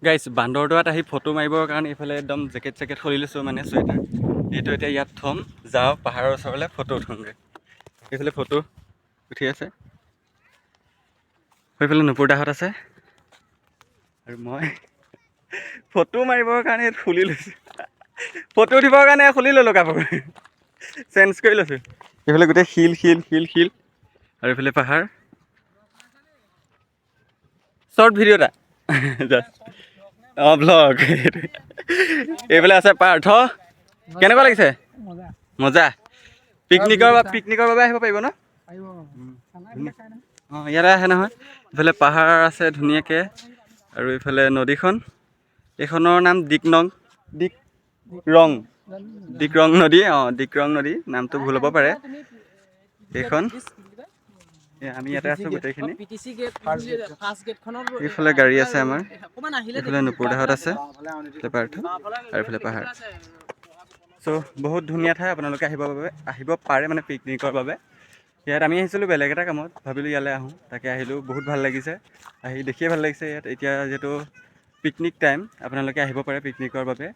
গাইছ বান্দৰদোৱাত আহি ফটো মাৰিবৰ কাৰণে এইফালে একদম জেকেট খুলি লৈছোঁ মানে চুৱেটাৰ এইটো এতিয়া ইয়াত থ'ম যাওঁ পাহাৰৰ ওচৰলৈ ফটো উঠোঁগৈ এইফালে ফটো উঠি আছে সেইফালে নুপুৰদাহঁত আছে আৰু মই ফটো মাৰিবৰ কাৰণে খুলি লৈছোঁ ফটো উঠিবৰ কাৰণে খুলি ল'লোঁ কাপোৰ চেঞ্জ কৰি লৈছোঁ এইফালে গোটেই শিল আৰু এইফালে পাহাৰ শ্বৰ্ট ভিডিঅ' এটা জাষ্ট অঁ ব্লগ এইফালে আছে পাৰ্থ কেনেকুৱা লাগিছে মজা পিকনিকৰ বাবে আহিব পাৰিব ন অঁ ইয়াতে আহে নহয় এইফালে পাহাৰ আছে ধুনীয়াকৈ আৰু এইফালে নদীখন এইখনৰ নাম দিক্ৰং নদী অঁ দিক্ৰং নদী নামটো ভুল হ'ব পাৰে এইখন আমি ইয়াতে আছোঁ গোটেইখিনি এইফালে গাড়ী আছে আমাৰ এইফালে নুপুৰদাহঁত আছে এইফালে পাৰ্থ আৰু এইফালে পাহাৰ চ' বহুত ধুনীয়া ঠাই আপোনালোকে আহিব পাৰে মানে পিকনিকৰ বাবে ইয়াত আমি আহিছিলোঁ বেলেগ এটা কামত ভাবিলোঁ ইয়ালৈ আহোঁ তাকে আহিলোঁ বহুত ভাল লাগিছে আহি দেখিয়ে ভাল লাগিছে ইয়াত এতিয়া যিহেতু পিকনিক টাইম আপোনালোকে আহিব পাৰে পিকনিকৰ বাবে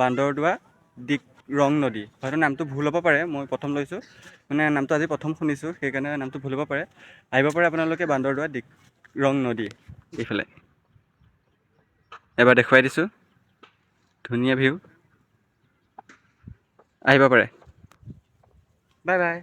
বান্দৰদোৱা দিক্ৰং নদী হয়তো নামটো ভুল হ'ব পাৰে মই প্ৰথম লৈছোঁ মানে নামটো আজি প্ৰথম শুনিছোঁ সেইকাৰণে নামটো ভুল হ'ব পাৰে আহিব পাৰে আপোনালোকে বান্দৰদোৱা দিক্ৰং নদী এইফালে এবাৰ দেখুৱাই দিছোঁ ধুনীয়া ভিউ আহিব পাৰে বাই বাই